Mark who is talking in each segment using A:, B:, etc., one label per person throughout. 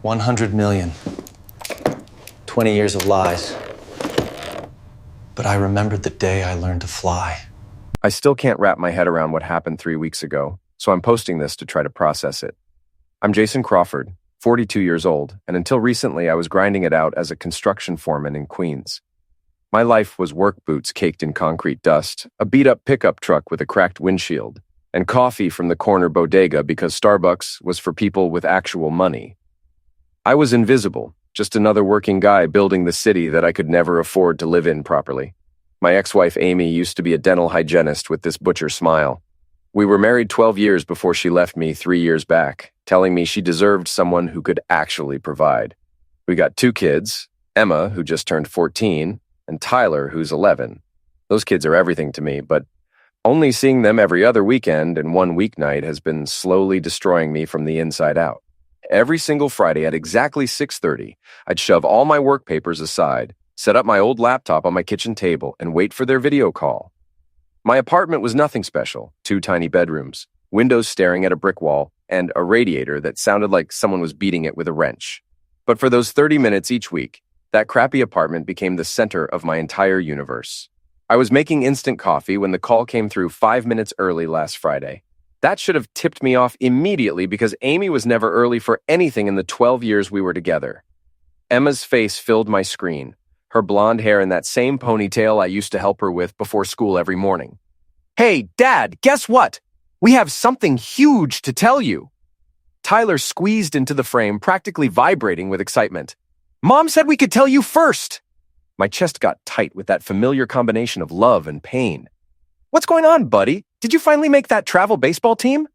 A: 100 million. 20 years of lies. But I remembered the day I learned to fly.
B: I still can't wrap my head around what happened 3 weeks ago, so I'm posting this to try to process it. I'm Jason Crawford, 42 years old, and until recently I was grinding it out as a construction foreman in Queens. My life was work boots caked in concrete dust, a beat-up pickup truck with a cracked windshield, and coffee from the corner bodega because Starbucks was for people with actual money. I was invisible, just another working guy building the city that I could never afford to live in properly. My ex-wife Amy used to be a dental hygienist with this butcher smile. We were married 12 years before she left me 3 years back, telling me she deserved someone who could actually provide. We got 2 kids, Emma, who just turned 14, and Tyler, who's 11. Those kids are everything to me, but only seeing them every other weekend and one weeknight has been slowly destroying me from the inside out. Every single Friday at exactly 6:30, I'd shove all my work papers aside, set up my old laptop on my kitchen table, and wait for their video call. My apartment was nothing special, 2 tiny bedrooms, windows staring at a brick wall, and a radiator that sounded like someone was beating it with a wrench. But for those 30 minutes each week, that crappy apartment became the center of my entire universe. I was making instant coffee when the call came through 5 minutes early last Friday. That should have tipped me off immediately because Amy was never early for anything in the 12 years we were together. Emma's face filled my screen, her blonde hair in that same ponytail I used to help her with before school every morning. "Hey, Dad, guess what? We have something huge to tell you." Tyler squeezed into the frame, practically vibrating with excitement. "Mom said we could tell you first." My chest got tight with that familiar combination of love and pain. "What's going on, buddy? Did you finally make that travel baseball team?"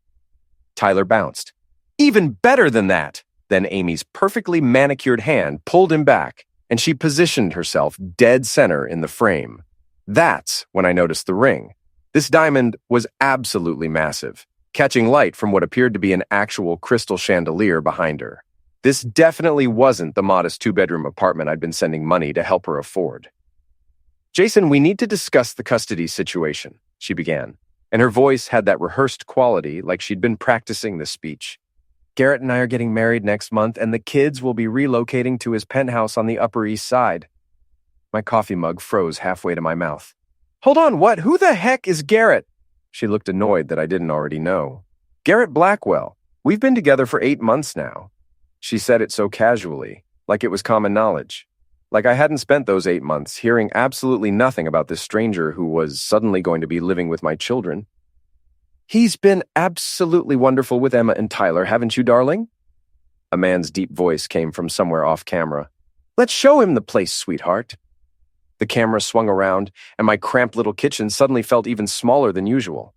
B: Tyler bounced. "Even better than that." Then Amy's perfectly manicured hand pulled him back, and she positioned herself dead center in the frame. That's when I noticed the ring. This diamond was absolutely massive, catching light from what appeared to be an actual crystal chandelier behind her. This definitely wasn't the modest 2-bedroom apartment I'd been sending money to help her afford. "Jason, we need to discuss the custody situation," she began, and her voice had that rehearsed quality like she'd been practicing the speech. "Garrett and I are getting married next month, and the kids will be relocating to his penthouse on the Upper East Side." My coffee mug froze halfway to my mouth. "Hold on, what? Who the heck is Garrett?" She looked annoyed that I didn't already know. "Garrett Blackwell. We've been together for 8 months now." She said it so casually, like it was common knowledge. Like I hadn't spent those 8 months hearing absolutely nothing about this stranger who was suddenly going to be living with my children. "He's been absolutely wonderful with Emma and Tyler, haven't you, darling?" A man's deep voice came from somewhere off camera. "Let's show him the place, sweetheart." The camera swung around, and my cramped little kitchen suddenly felt even smaller than usual.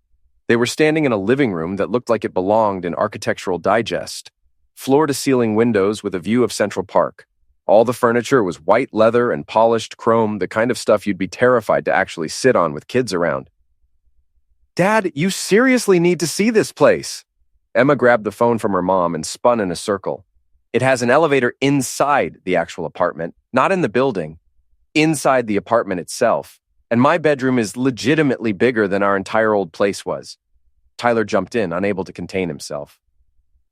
B: They were standing in a living room that looked like it belonged in Architectural Digest. Floor-to-ceiling windows with a view of Central Park. All the furniture was white leather and polished chrome, the kind of stuff you'd be terrified to actually sit on with kids around. "Dad, you seriously need to see this place." Emma grabbed the phone from her mom and spun in a circle. "It has an elevator inside the actual apartment, not in the building. Inside the apartment itself. And my bedroom is legitimately bigger than our entire old place was." Tyler jumped in, unable to contain himself.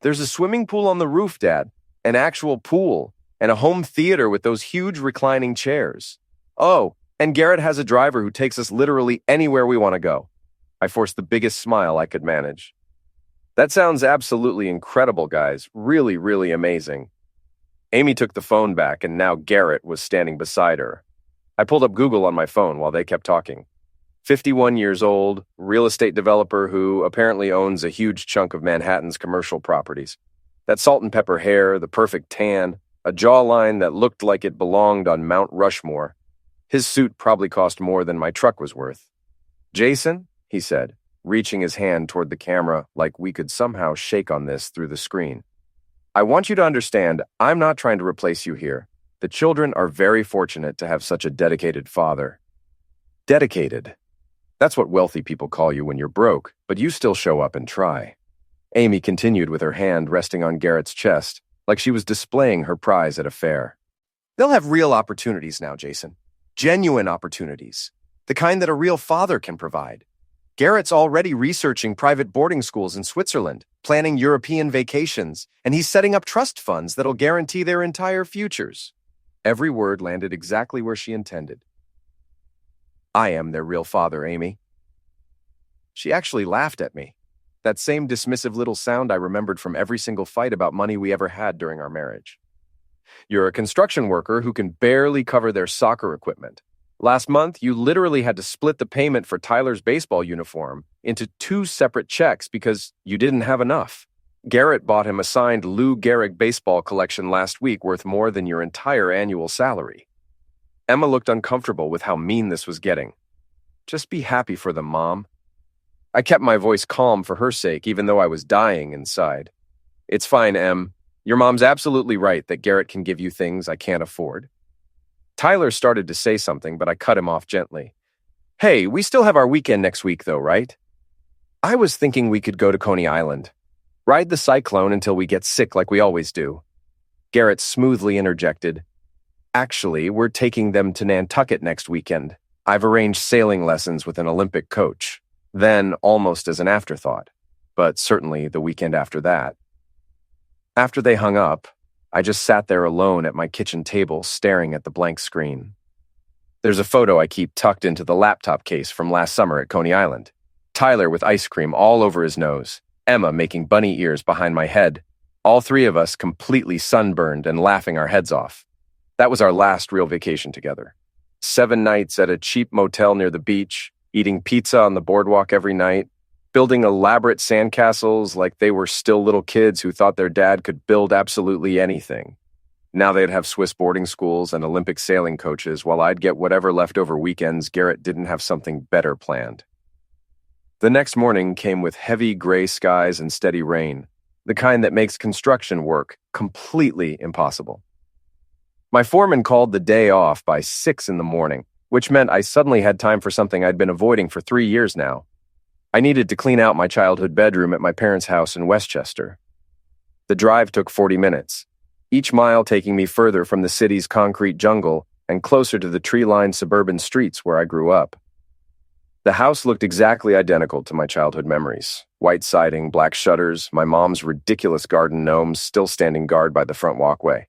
B: "There's a swimming pool on the roof, Dad. An actual pool. And a home theater with those huge reclining chairs. Oh, and Garrett has a driver who takes us literally anywhere we want to go." I forced the biggest smile I could manage. "That sounds absolutely incredible, guys. Really, really amazing." Amy took the phone back, and now Garrett was standing beside her. I pulled up Google on my phone while they kept talking. 51 years old, real estate developer who apparently owns a huge chunk of Manhattan's commercial properties. That salt and pepper hair, the perfect tan, a jawline that looked like it belonged on Mount Rushmore. His suit probably cost more than my truck was worth. "Jason," he said, reaching his hand toward the camera like we could somehow shake on this through the screen. "I want you to understand, I'm not trying to replace you here. The children are very fortunate to have such a dedicated father." Dedicated. That's what wealthy people call you when you're broke, but you still show up and try. Amy continued with her hand resting on Garrett's chest, like she was displaying her prize at a fair. "They'll have real opportunities now, Jason. Genuine opportunities. The kind that a real father can provide. Garrett's already researching private boarding schools in Switzerland. planning European vacations, and he's setting up trust funds that'll guarantee their entire futures. Every word landed exactly where she intended. I am their real father, Amy. She actually laughed at me. That same dismissive little sound I remembered from every single fight about money we ever had during our marriage. You're a construction worker who can barely cover their soccer equipment. Last month, you literally had to split the payment for Tyler's baseball uniform into 2 separate checks because you didn't have enough. Garrett bought him a signed Lou Gehrig baseball collection last week worth more than your entire annual salary. Emma looked uncomfortable with how mean this was getting. Just be happy for them, Mom. I kept my voice calm for her sake, even though I was dying inside. It's fine, Em. Your mom's absolutely right that Garrett can give you things I can't afford. Tyler started to say something, but I cut him off gently. Hey, we still have our weekend next week, though, right? I was thinking we could go to Coney Island. Ride the cyclone until we get sick like we always do. Garrett smoothly interjected. Actually, we're taking them to Nantucket next weekend. I've arranged sailing lessons with an Olympic coach. Then, almost as an afterthought, but certainly the weekend after that. After they hung up, I just sat there alone at my kitchen table staring at the blank screen. There's a photo I keep tucked into the laptop case from last summer at Coney Island. Tyler with ice cream all over his nose, Emma making bunny ears behind my head, all 3 of us completely sunburned and laughing our heads off. That was our last real vacation together. 7 nights at a cheap motel near the beach, eating pizza on the boardwalk every night, building elaborate sandcastles like they were still little kids who thought their dad could build absolutely anything. Now they'd have Swiss boarding schools and Olympic sailing coaches, while I'd get whatever leftover weekends Garrett didn't have something better planned. The next morning came with heavy gray skies and steady rain, the kind that makes construction work completely impossible. My foreman called the day off by 6 in the morning, which meant I suddenly had time for something I'd been avoiding for 3 years now. I needed to clean out my childhood bedroom at my parents' house in Westchester. The drive took 40 minutes, each mile taking me further from the city's concrete jungle and closer to the tree-lined suburban streets where I grew up. The house looked exactly identical to my childhood memories. White siding, black shutters, my mom's ridiculous garden gnomes still standing guard by the front walkway.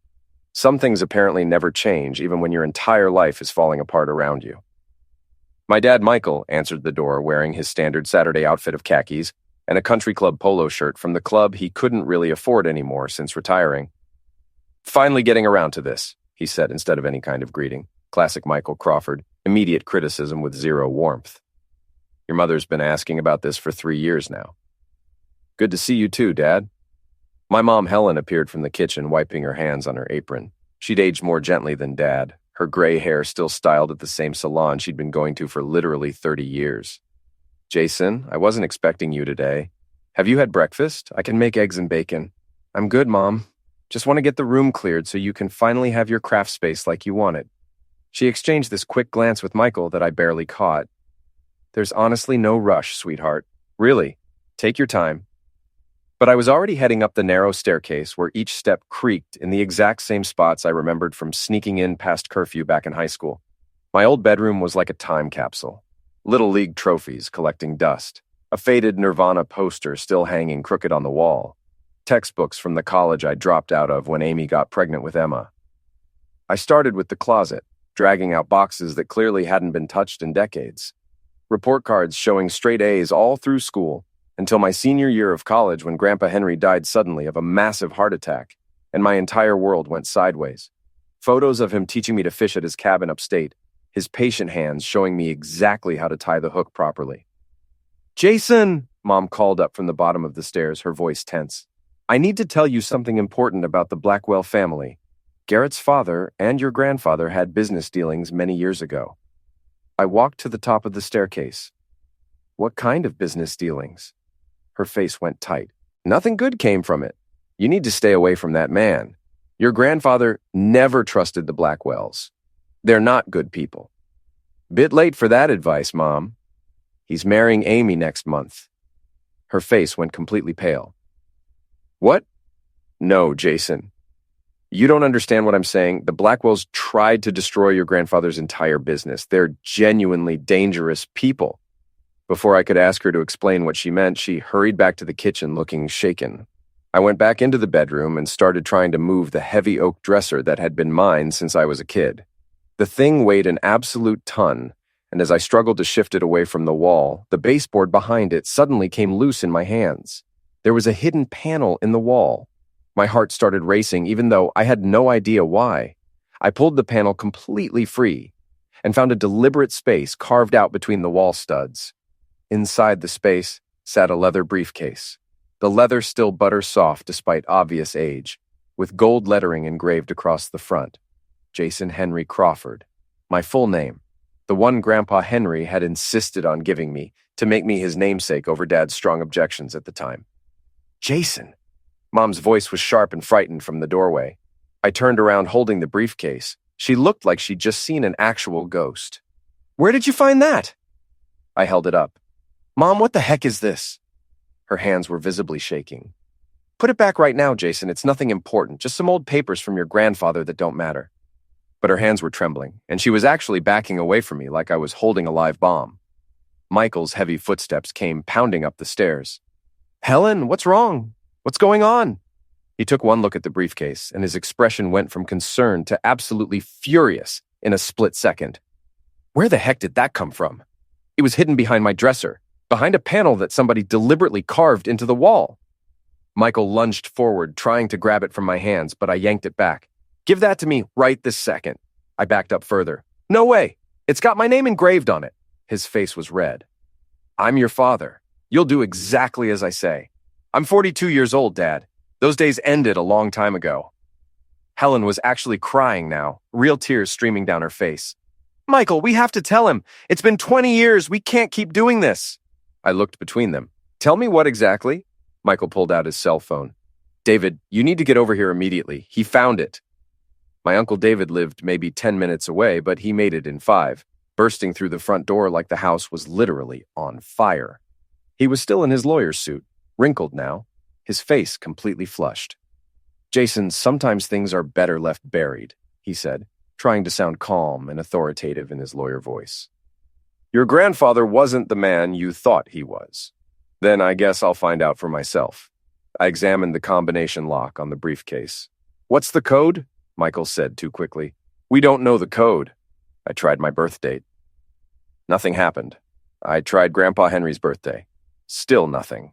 B: Some things apparently never change, even when your entire life is falling apart around you. My dad, Michael, answered the door wearing his standard Saturday outfit of khakis and a country club polo shirt from the club he couldn't really afford anymore since retiring. Finally getting around to this, he said instead of any kind of greeting. Classic Michael Crawford, immediate criticism with zero warmth. Your mother's been asking about this for 3 years now. Good to see you too, Dad. My mom, Helen, appeared from the kitchen, wiping her hands on her apron. She'd aged more gently than Dad, her gray hair still styled at the same salon she'd been going to for literally 30 years. Jason, I wasn't expecting you today. Have you had breakfast? I can make eggs and bacon. I'm good, Mom. Just want to get the room cleared so you can finally have your craft space like you wanted. She exchanged this quick glance with Michael that I barely caught. There's honestly no rush, sweetheart. Really, take your time. But I was already heading up the narrow staircase where each step creaked in the exact same spots I remembered from sneaking in past curfew back in high school. My old bedroom was like a time capsule. Little League trophies collecting dust, a faded Nirvana poster still hanging crooked on the wall, textbooks from the college I dropped out of when Amy got pregnant with Emma. I started with the closet, dragging out boxes that clearly hadn't been touched in decades. Report cards showing straight A's all through school, until my senior year of college when Grandpa Henry died suddenly of a massive heart attack, and my entire world went sideways. Photos of him teaching me to fish at his cabin upstate, his patient hands showing me exactly how to tie the hook properly. Jason, Mom called up from the bottom of the stairs, her voice tense. I need to tell you something important about the Blackwell family. Garrett's father and your grandfather had business dealings many years ago. I walked to the top of the staircase. What kind of business dealings? Her face went tight. Nothing good came from it. You need to stay away from that man. Your grandfather never trusted the Blackwells. They're not good people. Bit late for that advice, Mom. He's marrying Amy next month. Her face went completely pale. What? No, Jason. You don't understand what I'm saying. The Blackwells tried to destroy your grandfather's entire business. They're genuinely dangerous people. Before I could ask her to explain what she meant, she hurried back to the kitchen looking shaken. I went back into the bedroom and started trying to move the heavy oak dresser that had been mine since I was a kid. The thing weighed an absolute ton, and as I struggled to shift it away from the wall, the baseboard behind it suddenly came loose in my hands. There was a hidden panel in the wall. My heart started racing even though I had no idea why. I pulled the panel completely free and found a deliberate space carved out between the wall studs. Inside the space sat a leather briefcase. The leather still butter soft despite obvious age, with gold lettering engraved across the front. Jason Henry Crawford. My full name. The one Grandpa Henry had insisted on giving me to make me his namesake over Dad's strong objections at the time. Jason. Mom's voice was sharp and frightened from the doorway. I turned around holding the briefcase. She looked like she'd just seen an actual ghost. Where did you find that? I held it up. Mom, what the heck is this? Her hands were visibly shaking. Put it back right now, Jason. It's nothing important. Just some old papers from your grandfather that don't matter. But her hands were trembling, and she was actually backing away from me like I was holding a live bomb. Michael's heavy footsteps came pounding up the stairs. Helen, what's wrong? What's going on? He took one look at the briefcase, and his expression went from concern to absolutely furious in a split second. Where the heck did that come from? It was hidden behind my dresser, behind a panel that somebody deliberately carved into the wall. Michael lunged forward, trying to grab it from my hands, but I yanked it back. Give that to me right this second. I backed up further. No way. It's got my name engraved on it. His face was red. I'm your father. You'll do exactly as I say. I'm 42 years old, Dad. Those days ended a long time ago. Helen was actually crying now, real tears streaming down her face. Michael, we have to tell him. It's been 20 years. We can't keep doing this. I looked between them. Tell me what exactly? Michael pulled out his cell phone. David, you need to get over here immediately. He found it. My Uncle David lived maybe 10 minutes away, but he made it in 5, bursting through the front door like the house was literally on fire. He was still in his lawyer's suit, wrinkled now, his face completely flushed. Jason, sometimes things are better left buried, he said, trying to sound calm and authoritative in his lawyer voice. Your grandfather wasn't the man you thought he was. Then I guess I'll find out for myself. I examined the combination lock on the briefcase. What's the code? Michael said too quickly. We don't know the code. I tried my birth date. Nothing happened. I tried Grandpa Henry's birthday. Still nothing.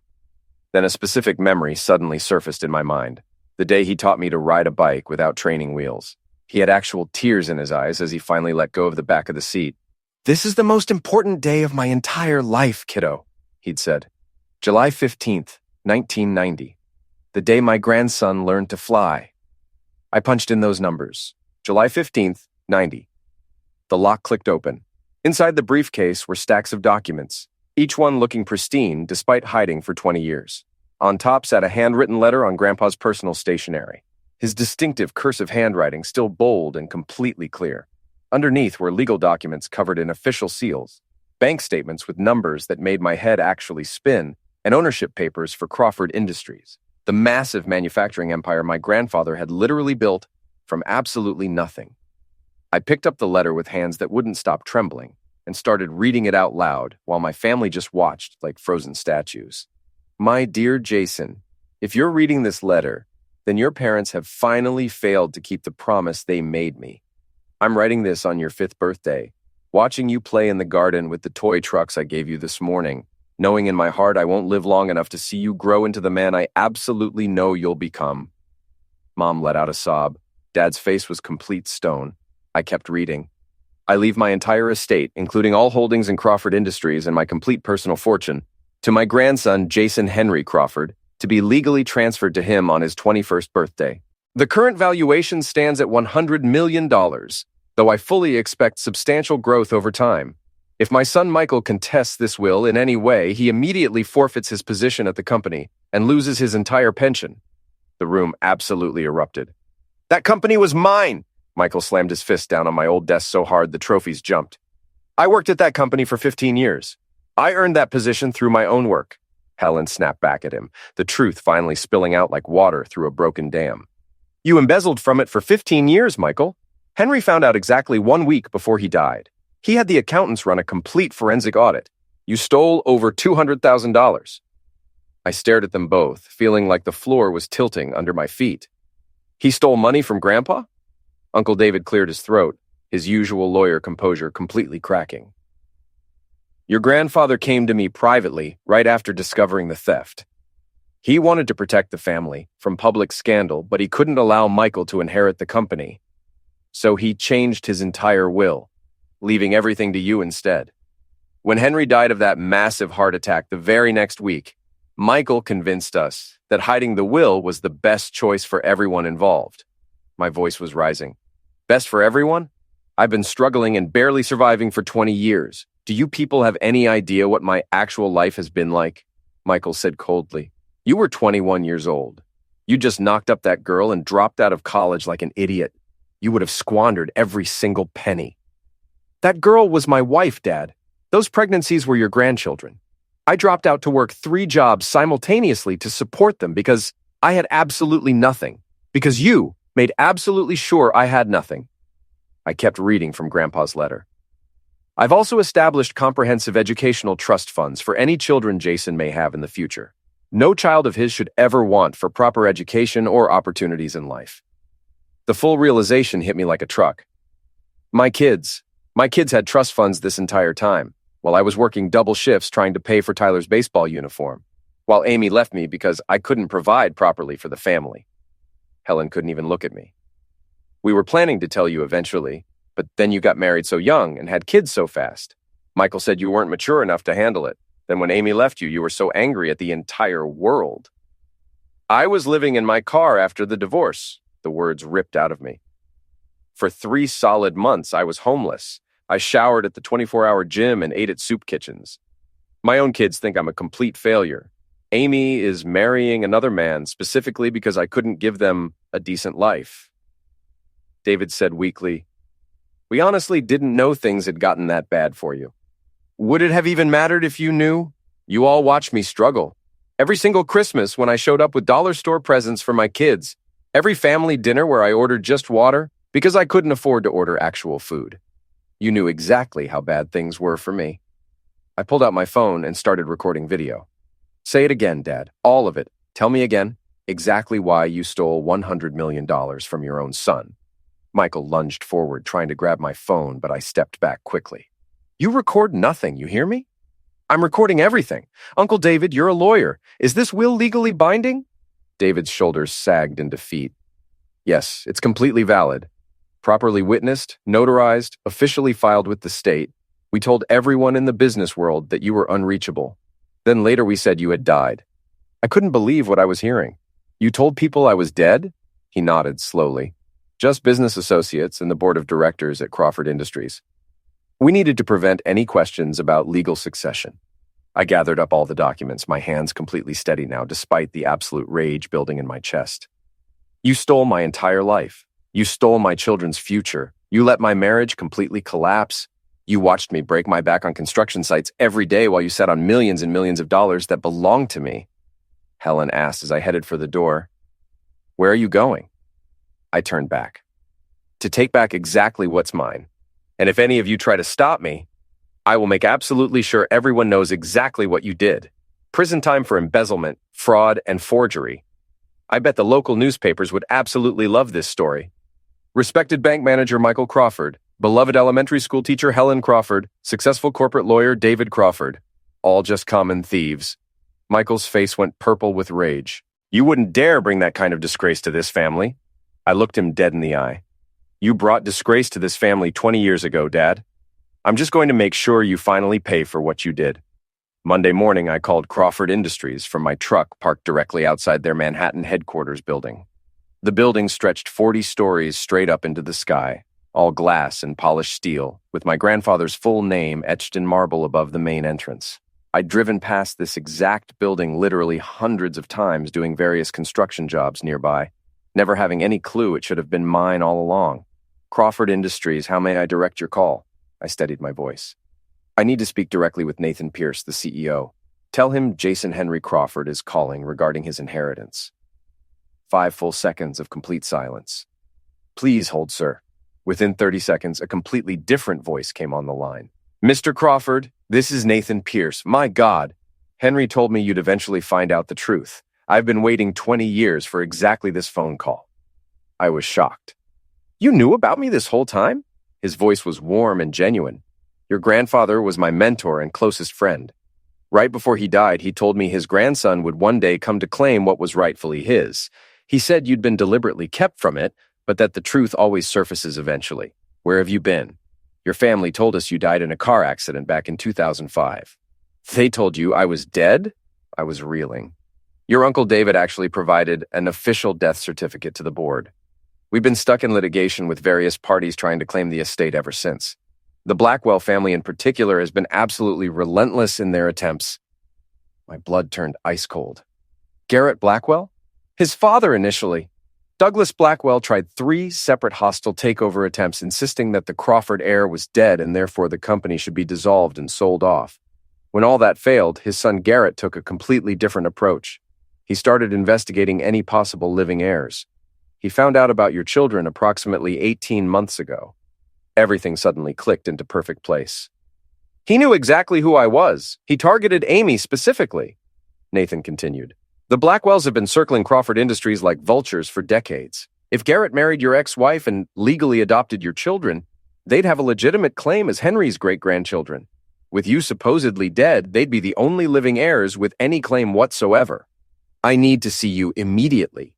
B: Then a specific memory suddenly surfaced in my mind. The day he taught me to ride a bike without training wheels. He had actual tears in his eyes as he finally let go of the back of the seat. This is the most important day of my entire life, kiddo, he'd said. July 15th, 1990. The day my grandson learned to fly. I punched in those numbers. July 15th, 90. The lock clicked open. Inside the briefcase were stacks of documents, each one looking pristine despite hiding for 20 years. On top sat a handwritten letter on Grandpa's personal stationery, his distinctive cursive handwriting still bold and completely clear. Underneath were legal documents covered in official seals, bank statements with numbers that made my head actually spin, and ownership papers for Crawford Industries, the massive manufacturing empire my grandfather had literally built from absolutely nothing. I picked up the letter with hands that wouldn't stop trembling and started reading it out loud while my family just watched like frozen statues. My dear Jason, if you're reading this letter, then your parents have finally failed to keep the promise they made me. I'm writing this on your 5th birthday, watching you play in the garden with the toy trucks I gave you this morning, knowing in my heart I won't live long enough to see you grow into the man I absolutely know you'll become. Mom let out a sob. Dad's face was complete stone. I kept reading. I leave my entire estate, including all holdings in Crawford Industries and my complete personal fortune, to my grandson, Jason Henry Crawford, to be legally transferred to him on his 21st birthday. The current valuation stands at $100 million, though I fully expect substantial growth over time. If my son Michael contests this will in any way, he immediately forfeits his position at the company and loses his entire pension. The room absolutely erupted. That company was mine! Michael slammed his fist down on my old desk so hard the trophies jumped. I worked at that company for 15 years. I earned that position through my own work. Helen snapped back at him, the truth finally spilling out like water through a broken dam. You embezzled from it for 15 years, Michael. Henry found out exactly 1 week before he died. He had the accountants run a complete forensic audit. You stole over $200,000. I stared at them both, feeling like the floor was tilting under my feet. He stole money from Grandpa? Uncle David cleared his throat, his usual lawyer composure completely cracking. Your grandfather came to me privately right after discovering the theft. He wanted to protect the family from public scandal, but he couldn't allow Michael to inherit the company. So he changed his entire will, leaving everything to you instead. When Henry died of that massive heart attack the very next week, Michael convinced us that hiding the will was the best choice for everyone involved. My voice was rising. Best for everyone? I've been struggling and barely surviving for 20 years. Do you people have any idea what my actual life has been like? Michael said coldly. You were 21 years old. You just knocked up that girl and dropped out of college like an idiot. You would have squandered every single penny. That girl was my wife, Dad. Those pregnancies were your grandchildren. I dropped out to work 3 jobs simultaneously to support them because I had absolutely nothing. Because you made absolutely sure I had nothing. I kept reading from Grandpa's letter. I've also established comprehensive educational trust funds for any children Jason may have in the future. No child of his should ever want for proper education or opportunities in life. The full realization hit me like a truck. My kids had trust funds this entire time, while I was working double shifts trying to pay for Tyler's baseball uniform, while Amy left me because I couldn't provide properly for the family. Helen couldn't even look at me. We were planning to tell you eventually, but then you got married so young and had kids so fast. Michael said you weren't mature enough to handle it. Then when Amy left you, you were so angry at the entire world. I was living in my car after the divorce, the words ripped out of me. For 3 solid months, I was homeless. I showered at the 24-hour gym and ate at soup kitchens. My own kids think I'm a complete failure. Amy is marrying another man specifically because I couldn't give them a decent life. David said weakly, We honestly didn't know things had gotten that bad for you. Would it have even mattered if you knew? You all watched me struggle. Every single Christmas when I showed up with dollar store presents for my kids. Every family dinner where I ordered just water because I couldn't afford to order actual food. You knew exactly how bad things were for me. I pulled out my phone and started recording video. Say it again, Dad. All of it. Tell me again exactly why you stole $100 million from your own son. Michael lunged forward, trying to grab my phone, but I stepped back quickly. You record nothing, you hear me? I'm recording everything. Uncle David, you're a lawyer. Is this will legally binding? David's shoulders sagged in defeat. Yes, it's completely valid. Properly witnessed, notarized, officially filed with the state. We told everyone in the business world that you were unreachable. Then later we said you had died. I couldn't believe what I was hearing. You told people I was dead? He nodded slowly. Just business associates and the board of directors at Crawford Industries. We needed to prevent any questions about legal succession. I gathered up all the documents, my hands completely steady now, despite the absolute rage building in my chest. You stole my entire life. You stole my children's future. You let my marriage completely collapse. You watched me break my back on construction sites every day while you sat on millions and millions of dollars that belonged to me. Helen asked as I headed for the door. Where are you going? I turned back. To take back exactly what's mine. And if any of you try to stop me, I will make absolutely sure everyone knows exactly what you did. Prison time for embezzlement, fraud, and forgery. I bet the local newspapers would absolutely love this story. Respected bank manager Michael Crawford, beloved elementary school teacher Helen Crawford, successful corporate lawyer David Crawford. All just common thieves. Michael's face went purple with rage. You wouldn't dare bring that kind of disgrace to this family. I looked him dead in the eye. You brought disgrace to this family 20 years ago, Dad. I'm just going to make sure you finally pay for what you did. Monday morning, I called Crawford Industries from my truck parked directly outside their Manhattan headquarters building. The building stretched 40 stories straight up into the sky, all glass and polished steel, with my grandfather's full name etched in marble above the main entrance. I'd driven past this exact building literally hundreds of times doing various construction jobs nearby, never having any clue it should have been mine all along. Crawford Industries, how may I direct your call? I steadied my voice. I need to speak directly with Nathan Pierce, the CEO. Tell him Jason Henry Crawford is calling regarding his inheritance. 5 full seconds of complete silence. Please hold, sir. Within 30 seconds, a completely different voice came on the line. Mr. Crawford, this is Nathan Pierce. My God. Henry told me you'd eventually find out the truth. I've been waiting 20 years for exactly this phone call. I was shocked. You knew about me this whole time? His voice was warm and genuine. Your grandfather was my mentor and closest friend. Right before he died, he told me his grandson would one day come to claim what was rightfully his. He said you'd been deliberately kept from it, but that the truth always surfaces eventually. Where have you been? Your family told us you died in a car accident back in 2005. They told you I was dead? I was reeling. Your Uncle David actually provided an official death certificate to the board. We've been stuck in litigation with various parties trying to claim the estate ever since. The Blackwell family in particular has been absolutely relentless in their attempts. My blood turned ice cold. Garrett Blackwell? His father initially. Douglas Blackwell tried 3 separate hostile takeover attempts, insisting that the Crawford heir was dead and therefore the company should be dissolved and sold off. When all that failed, his son Garrett took a completely different approach. He started investigating any possible living heirs. He found out about your children approximately 18 months ago. Everything suddenly clicked into perfect place. He knew exactly who I was. He targeted Amy specifically, Nathan continued. The Blackwells have been circling Crawford Industries like vultures for decades. If Garrett married your ex-wife and legally adopted your children, they'd have a legitimate claim as Henry's great-grandchildren. With you supposedly dead, they'd be the only living heirs with any claim whatsoever. I need to see you immediately.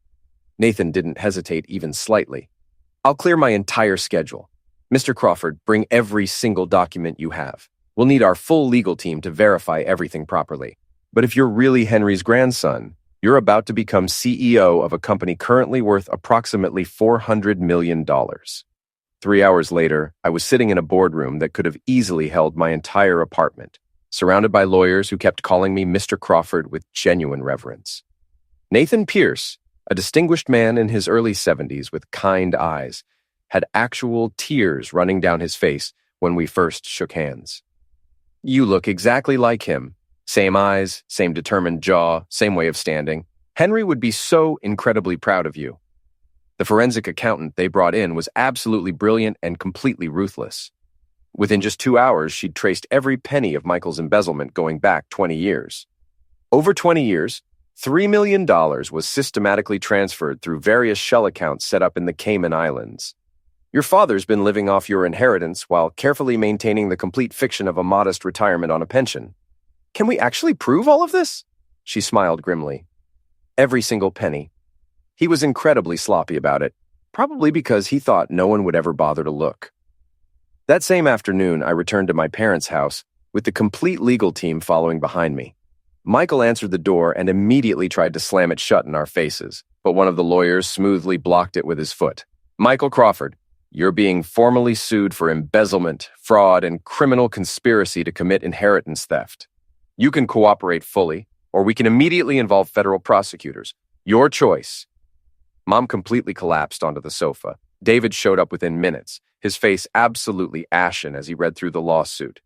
B: Nathan didn't hesitate even slightly. I'll clear my entire schedule. Mr. Crawford, bring every single document you have. We'll need our full legal team to verify everything properly. But if you're really Henry's grandson, you're about to become CEO of a company currently worth approximately $400 million. 3 hours later, I was sitting in a boardroom that could have easily held my entire apartment, surrounded by lawyers who kept calling me Mr. Crawford with genuine reverence. Nathan Pierce, a distinguished man in his early 70s with kind eyes, had actual tears running down his face when we first shook hands. You look exactly like him. Same eyes, same determined jaw, same way of standing. Henry would be so incredibly proud of you. The forensic accountant they brought in was absolutely brilliant and completely ruthless. Within just 2 hours, she'd traced every penny of Michael's embezzlement going back 20 years. Over 20 years, $3 million was systematically transferred through various shell accounts set up in the Cayman Islands. Your father's been living off your inheritance while carefully maintaining the complete fiction of a modest retirement on a pension. Can we actually prove all of this? She smiled grimly. Every single penny. He was incredibly sloppy about it, probably because he thought no one would ever bother to look. That same afternoon, I returned to my parents' house with the complete legal team following behind me. Michael answered the door and immediately tried to slam it shut in our faces, but one of the lawyers smoothly blocked it with his foot. Michael Crawford, you're being formally sued for embezzlement, fraud, and criminal conspiracy to commit inheritance theft. You can cooperate fully, or we can immediately involve federal prosecutors. Your choice. Mom completely collapsed onto the sofa. David showed up within minutes, his face absolutely ashen as he read through the lawsuit.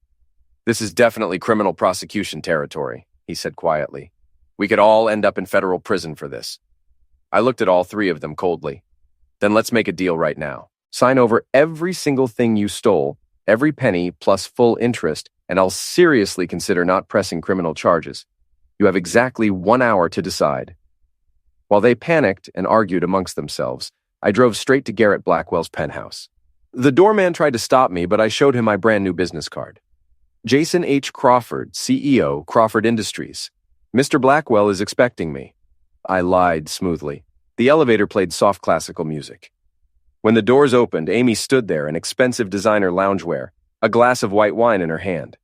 B: This is definitely criminal prosecution territory, he said quietly. We could all end up in federal prison for this. I looked at all 3 of them coldly. Then let's make a deal right now. Sign over every single thing you stole, every penny plus full interest, and I'll seriously consider not pressing criminal charges. You have exactly 1 hour to decide. While they panicked and argued amongst themselves, I drove straight to Garrett Blackwell's penthouse. The doorman tried to stop me, but I showed him my brand new business card. Jason H. Crawford, CEO, Crawford Industries. Mr. Blackwell is expecting me. I lied smoothly. The elevator played soft classical music. When the doors opened, Amy stood there in expensive designer loungewear, a glass of white wine in her hand.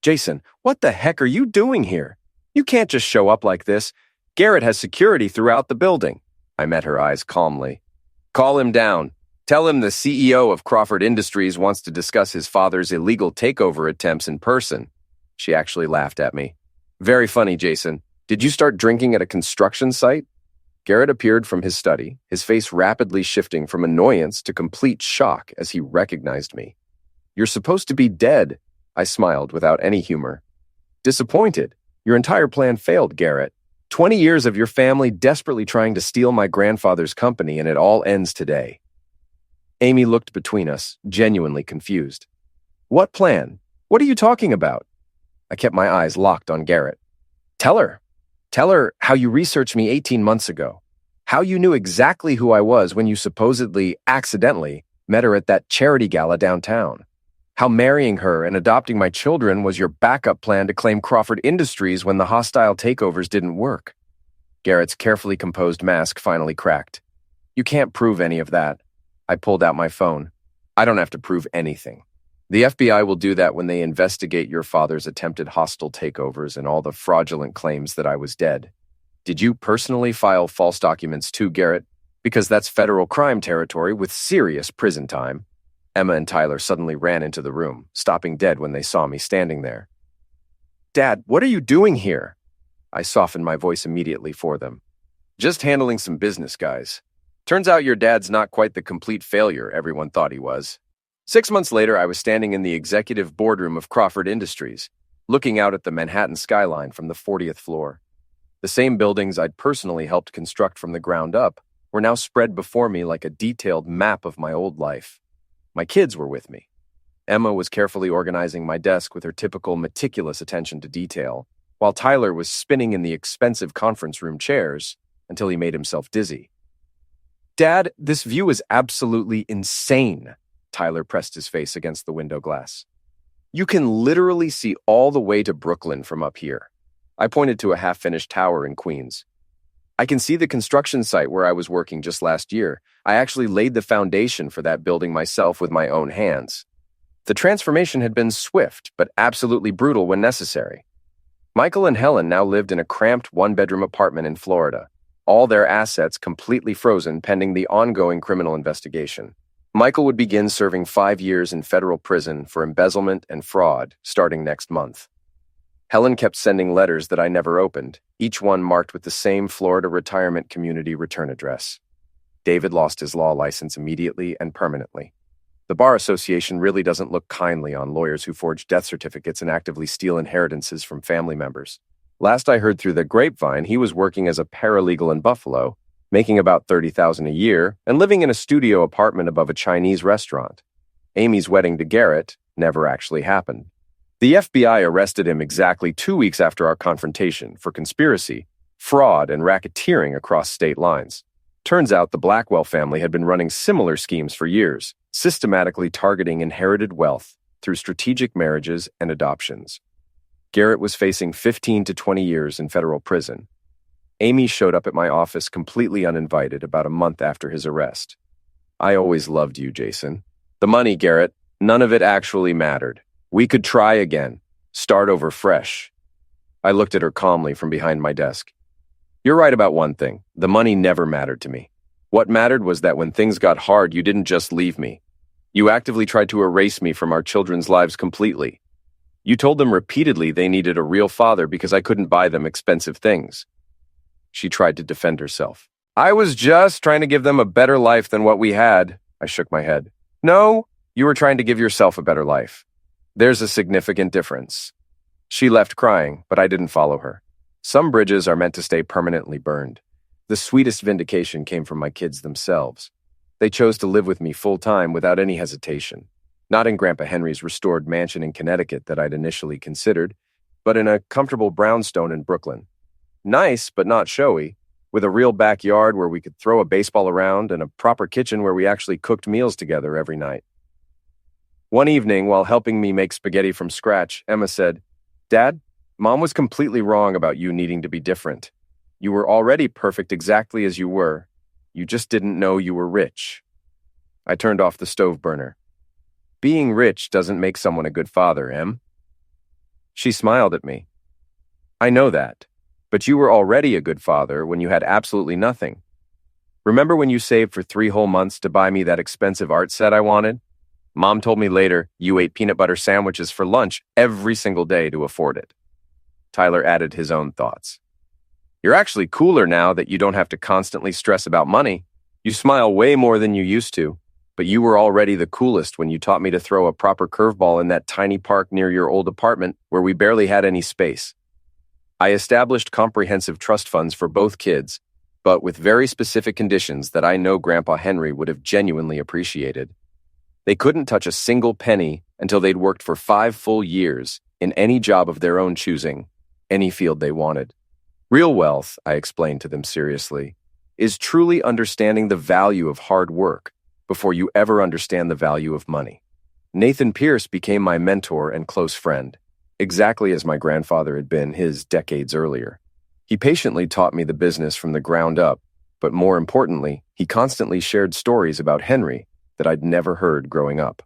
B: Jason, what the heck are you doing here? You can't just show up like this. Garrett has security throughout the building. I met her eyes calmly. Call him down. Tell him the CEO of Crawford Industries wants to discuss his father's illegal takeover attempts in person. She actually laughed at me. Very funny, Jason. Did you start drinking at a construction site? Garrett appeared from his study, his face rapidly shifting from annoyance to complete shock as he recognized me. You're supposed to be dead, I smiled without any humor. Disappointed. Your entire plan failed, Garrett. 20 years of your family desperately trying to steal my grandfather's company, and it all ends today. Amy looked between us, genuinely confused. What plan? What are you talking about? I kept my eyes locked on Garrett. Tell her. Tell her how you researched me 18 months ago. How you knew exactly who I was when you supposedly, accidentally, met her at that charity gala downtown. How marrying her and adopting my children was your backup plan to claim Crawford Industries when the hostile takeovers didn't work. Garrett's carefully composed mask finally cracked. You can't prove any of that. I pulled out my phone. I don't have to prove anything. The FBI will do that when they investigate your father's attempted hostile takeovers and all the fraudulent claims that I was dead. Did you personally file false documents too, Garrett? Because that's federal crime territory with serious prison time. Emma and Tyler suddenly ran into the room, stopping dead when they saw me standing there. Dad, what are you doing here? I softened my voice immediately for them. Just handling some business, guys. Turns out your dad's not quite the complete failure everyone thought he was. 6 months later, I was standing in the executive boardroom of Crawford Industries, looking out at the Manhattan skyline from the 40th floor. The same buildings I'd personally helped construct from the ground up were now spread before me like a detailed map of my old life. My kids were with me. Emma was carefully organizing my desk with her typical meticulous attention to detail, while Tyler was spinning in the expensive conference room chairs until he made himself dizzy. Dad, this view is absolutely insane. Tyler pressed his face against the window glass. You can literally see all the way to Brooklyn from up here. I pointed to a half-finished tower in Queens. I can see the construction site where I was working just last year. I actually laid the foundation for that building myself with my own hands. The transformation had been swift, but absolutely brutal when necessary. Michael and Helen now lived in a cramped one-bedroom apartment in Florida, all their assets completely frozen pending the ongoing criminal investigation. Michael would begin serving 5 years in federal prison for embezzlement and fraud starting next month. Helen kept sending letters that I never opened, each one marked with the same Florida retirement community return address. David lost his law license immediately and permanently. The Bar Association really doesn't look kindly on lawyers who forge death certificates and actively steal inheritances from family members. Last I heard through the grapevine, he was working as a paralegal in Buffalo, making about $30,000 a year and living in a studio apartment above a Chinese restaurant. Amy's wedding to Garrett never actually happened. The FBI arrested him exactly 2 weeks after our confrontation for conspiracy, fraud, and racketeering across state lines. Turns out the Blackwell family had been running similar schemes for years, systematically targeting inherited wealth through strategic marriages and adoptions. Garrett was facing 15 to 20 years in federal prison. Amy showed up at my office completely uninvited about a month after his arrest. I always loved you, Jason. The money, Garrett, none of it actually mattered. We could try again, start over fresh. I looked at her calmly from behind my desk. You're right about one thing. The money never mattered to me. What mattered was that when things got hard, you didn't just leave me. You actively tried to erase me from our children's lives completely. You told them repeatedly they needed a real father because I couldn't buy them expensive things. She tried to defend herself. I was just trying to give them a better life than what we had. I shook my head. No, you were trying to give yourself a better life. There's a significant difference. She left crying, but I didn't follow her. Some bridges are meant to stay permanently burned. The sweetest vindication came from my kids themselves. They chose to live with me full-time without any hesitation. Not in Grandpa Henry's restored mansion in Connecticut that I'd initially considered, but in a comfortable brownstone in Brooklyn. Nice, but not showy, with a real backyard where we could throw a baseball around and a proper kitchen where we actually cooked meals together every night. One evening, while helping me make spaghetti from scratch, Emma said, Dad, Mom was completely wrong about you needing to be different. You were already perfect exactly as you were. You just didn't know you were rich. I turned off the stove burner. Being rich doesn't make someone a good father, Em. She smiled at me. I know that, but you were already a good father when you had absolutely nothing. Remember when you saved for 3 whole months to buy me that expensive art set I wanted? Mom told me later you ate peanut butter sandwiches for lunch every single day to afford it. Tyler added his own thoughts. You're actually cooler now that you don't have to constantly stress about money. You smile way more than you used to, but you were already the coolest when you taught me to throw a proper curveball in that tiny park near your old apartment where we barely had any space. I established comprehensive trust funds for both kids, but with very specific conditions that I know Grandpa Henry would have genuinely appreciated. They couldn't touch a single penny until they'd worked for 5 full years in any job of their own choosing, any field they wanted. Real wealth, I explained to them seriously, is truly understanding the value of hard work before you ever understand the value of money. Nathan Pierce became my mentor and close friend, exactly as my grandfather had been his decades earlier. He patiently taught me the business from the ground up, but more importantly, he constantly shared stories about Henry that I'd never heard growing up.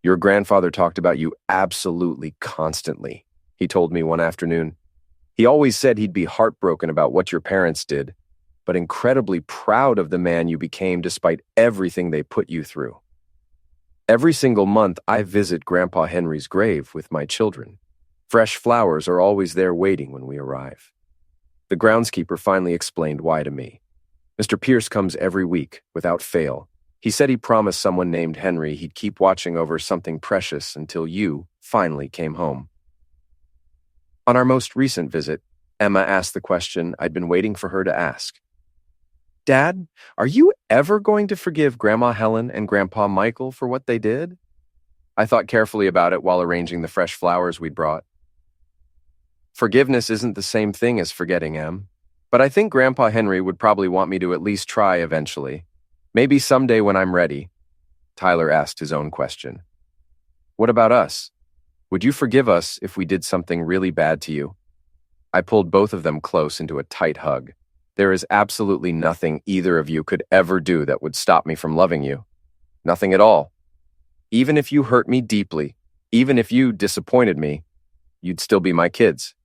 B: "Your grandfather talked about you absolutely constantly," he told me one afternoon. "He always said he'd be heartbroken about what your parents did, but incredibly proud of the man you became despite everything they put you through." Every single month, I visit Grandpa Henry's grave with my children. Fresh flowers are always there waiting when we arrive. The groundskeeper finally explained why to me. "Mr. Pierce comes every week, without fail. He said he promised someone named Henry he'd keep watching over something precious until you finally came home." On our most recent visit, Emma asked the question I'd been waiting for her to ask. "Dad, are you ever going to forgive Grandma Helen and Grandpa Michael for what they did?" I thought carefully about it while arranging the fresh flowers we'd brought. "Forgiveness isn't the same thing as forgetting, Em. But I think Grandpa Henry would probably want me to at least try eventually. Maybe someday when I'm ready." Tyler asked his own question. "What about us? Would you forgive us if we did something really bad to you?" I pulled both of them close into a tight hug. "There is absolutely nothing either of you could ever do that would stop me from loving you. Nothing at all. Even if you hurt me deeply, even if you disappointed me, you'd still be my kids.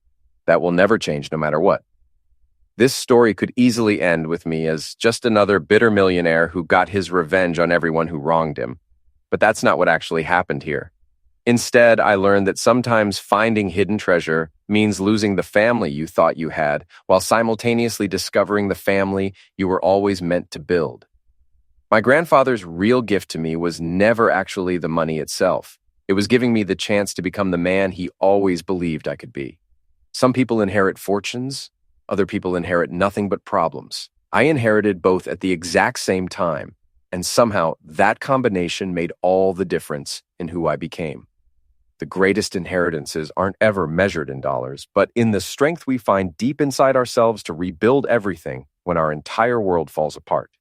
B: That will never change no matter what." This story could easily end with me as just another bitter millionaire who got his revenge on everyone who wronged him. But that's not what actually happened here. Instead, I learned that sometimes finding hidden treasure means losing the family you thought you had, while simultaneously discovering the family you were always meant to build. My grandfather's real gift to me was never actually the money itself. It was giving me the chance to become the man he always believed I could be. Some people inherit fortunes, other people inherit nothing but problems. I inherited both at the exact same time, and somehow that combination made all the difference in who I became. The greatest inheritances aren't ever measured in dollars, but in the strength we find deep inside ourselves to rebuild everything when our entire world falls apart.